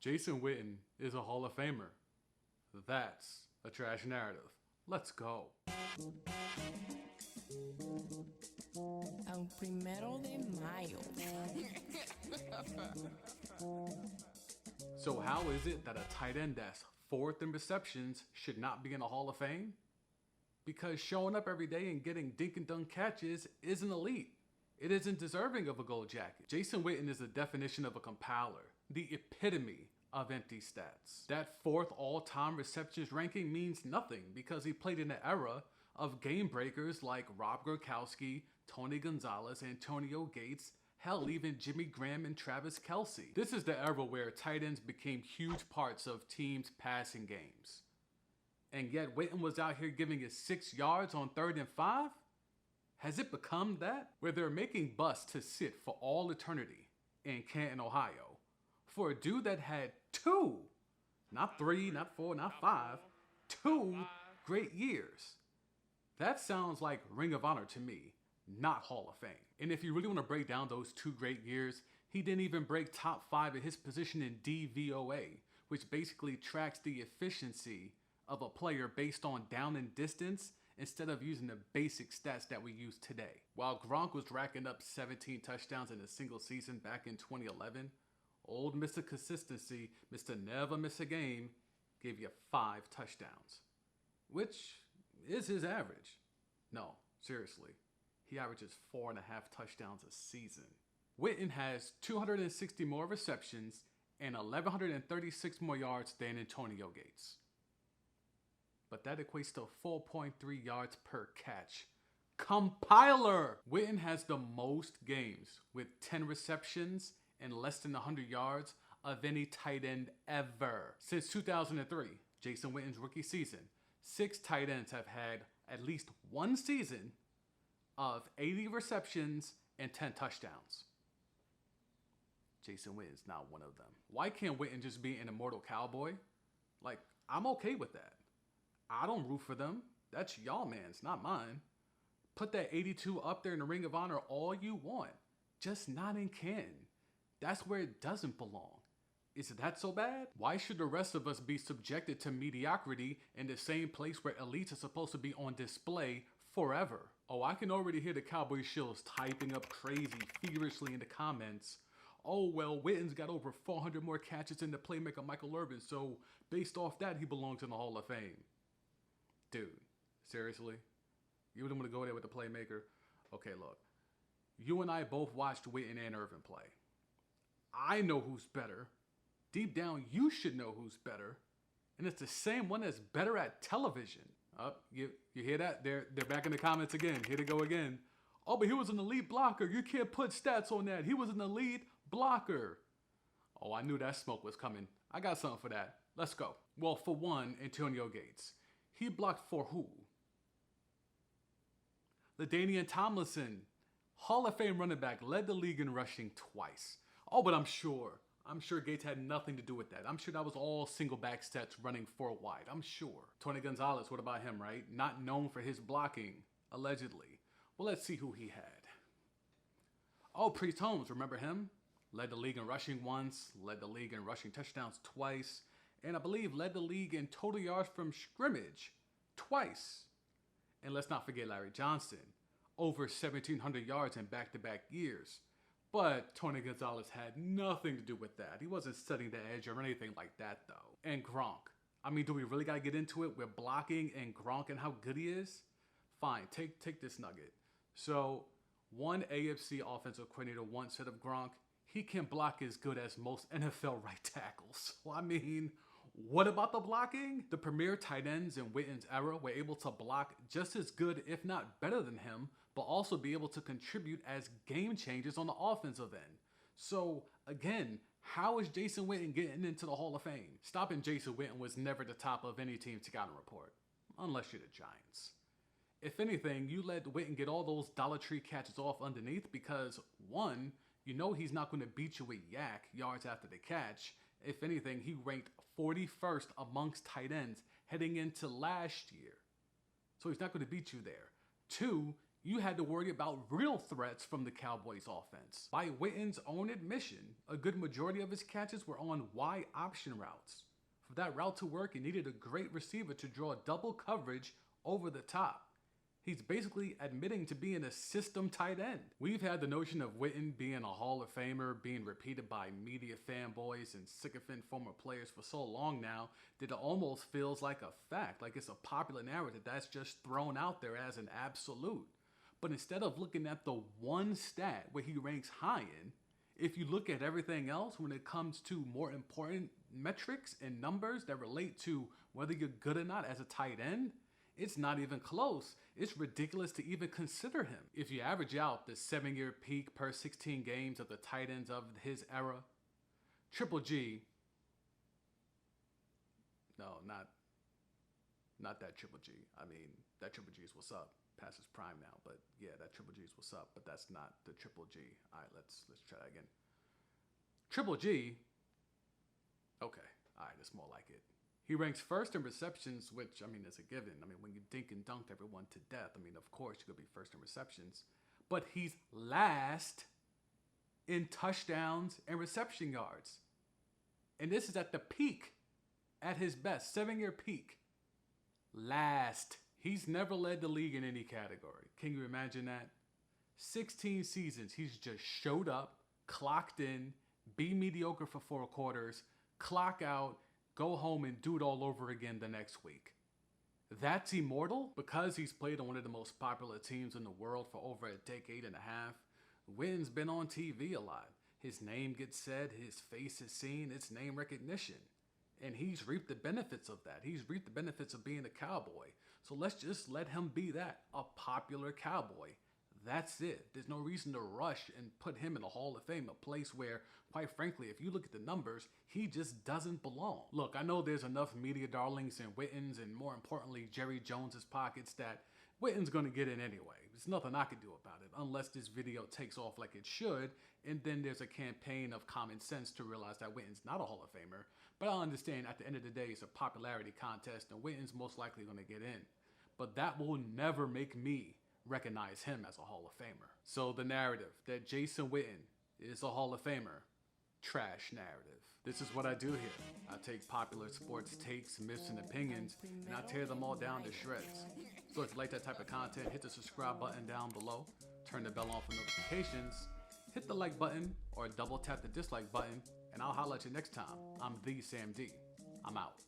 Jason Witten is a Hall of Famer. That's a trash narrative. Let's go. El primero de mayo. So how is it that a tight end that's fourth in receptions should not be in the Hall of Fame? Because showing up every day and getting dink and dunk catches isn't elite. It isn't deserving of a gold jacket. Jason Witten is the definition of a compiler, the epitome of empty stats. That fourth all-time receptions ranking means nothing because he played in an era of game breakers like Rob Gronkowski, Tony Gonzalez, Antonio Gates, hell, even Jimmy Graham and Travis Kelce. This is the era where tight ends became huge parts of teams' passing games. And yet Witten was out here giving us 6 yards on 3rd and 5? Has it become that? Where they're making busts to sit for all eternity in Canton, Ohio, for a dude that had 2, not 3, not 4, not 5, 2 great years. That sounds like Ring of Honor to me, not Hall of Fame. And if you really want to break down those 2 great years, he didn't even break top 5 at his position in DVOA, which basically tracks the efficiency of a player based on down and distance instead of using the basic stats that we use today. While Gronk was racking up 17 touchdowns in a single season back in 2011, old Mr. Consistency, Mr. Never Miss a Game, gave you 5 touchdowns, which is his average. No, seriously, he averages 4.5 touchdowns a season. Witten has 260 more receptions and 1,136 more yards than Antonio Gates. But that equates to 4.3 yards per catch. Compiler! Witten has the most games with 10 receptions and less than 100 yards of any tight end ever. Since 2003, Jason Witten's rookie season, 6 tight ends have had at least one season of 80 receptions and 10 touchdowns. Jason Witten's not one of them. Why can't Witten just be an immortal cowboy? Like, I'm okay with that. I don't root for them. That's y'all man's, not mine. Put that 82 up there in the Ring of Honor all you want. Just not in Canton. That's where it doesn't belong. Is that so bad? Why should the rest of us be subjected to mediocrity in the same place where elites are supposed to be on display forever? Oh, I can already hear the Cowboy Shills typing up crazy feverishly in the comments. Oh, well, Witten's got over 400 more catches than the playmaker Michael Irvin, so based off that, he belongs in the Hall of Fame. Dude, seriously? You wouldn't want to go there with the playmaker? Okay, look. You and I both watched Witten and Irvin play. I know who's better. Deep down, you should know who's better. And it's the same one that's better at television. You hear that? They're back in the comments again. Here they go again. Oh, but he was an elite blocker. You can't put stats on that. He was an elite blocker. Oh, I knew that smoke was coming. I got something for that. Let's go. Well, for one, Antonio Gates. He blocked for who? LaDainian Tomlinson, Hall of Fame running back, led the league in rushing twice. Oh, but I'm sure Gates had nothing to do with that. I'm sure that was all single back sets running 4 wide. I'm sure. Tony Gonzalez, what about him, right? Not known for his blocking, allegedly. Well, let's see who he had. Oh, Priest Holmes, remember him? Led the league in rushing once, led the league in rushing touchdowns twice, and I believe led the league in total yards from scrimmage twice. And let's not forget Larry Johnson, over 1,700 yards in back-to-back years. But Tony Gonzalez had nothing to do with that. He wasn't setting the edge or anything like that, though. And Gronk. I mean, do we really got to get into it with blocking and Gronk and how good he is? Fine, take this nugget. So, one AFC offensive coordinator once said of Gronk, he can block as good as most NFL right tackles. Well, I mean, what about the blocking? The premier tight ends in Witten's era were able to block just as good, if not better than him, but also be able to contribute as game changers on the offensive end. So, again, how is Jason Witten getting into the Hall of Fame? Stopping Jason Witten was never the top of any team scouting report, unless you're the Giants. If anything, you let Witten get all those Dollar Tree catches off underneath because, one, you know he's not going to beat you with yak yards after the catch. If anything, he ranked 41st amongst tight ends heading into last year. So he's not going to beat you there. 2, You had to worry about real threats from the Cowboys offense. By Witten's own admission, a good majority of his catches were on Y option routes. For that route to work, you needed a great receiver to draw double coverage over the top. He's basically admitting to being a system tight end. We've had the notion of Witten being a Hall of Famer being repeated by media fanboys and sycophant former players for so long now that it almost feels like a fact, like it's a popular narrative that's just thrown out there as an absolute. But instead of looking at the one stat where he ranks high in, if you look at everything else when it comes to more important metrics and numbers that relate to whether you're good or not as a tight end, it's not even close. It's ridiculous to even consider him. If you average out the 7-year peak per 16 games of the tight ends of his era, Triple G, no, not that Triple G. I mean, that Triple G is what's up. Past his prime now, but yeah, that Triple G is what's up, but that's not the Triple G. All right, let's try that again. Triple G, okay, all right, it's more like it. He ranks first in receptions, which, I mean, is a given. I mean, when you dink and dunked everyone to death, I mean, of course, you're going to be first in receptions. But he's last in touchdowns and reception yards. And this is at the peak, at his best, 7-year peak. Last. He's never led the league in any category. Can you imagine that? 16 seasons, he's just showed up, clocked in, be mediocre for 4 quarters, clock out, go home and do it all over again the next week. That's immortal? Because he's played on one of the most popular teams in the world for over a decade and a half, Witten's been on TV a lot. His name gets said, his face is seen, it's name recognition. And he's reaped the benefits of that. He's reaped the benefits of being a Cowboy. So let's just let him be that, a popular Cowboy. That's it. There's no reason to rush and put him in the Hall of Fame, a place where, quite frankly, if you look at the numbers, he just doesn't belong. Look, I know there's enough media darlings in Witten's and more importantly, Jerry Jones's pockets that Witten's gonna get in anyway. There's nothing I can do about it unless this video takes off like it should, and then there's a campaign of common sense to realize that Witten's not a Hall of Famer. But I understand at the end of the day, it's a popularity contest and Witten's most likely gonna get in. But that will never make me recognize him as a Hall of Famer. So the narrative that Jason Witten is a Hall of Famer, trash narrative. This is what I do here. I take popular sports takes, myths, and opinions, and I tear them all down to shreds. So if you like that type of content, hit the subscribe button down below, turn the bell on for notifications, hit the like button, or double tap the dislike button, and I'll holler at you next time. I'm the Sam D. I'm out.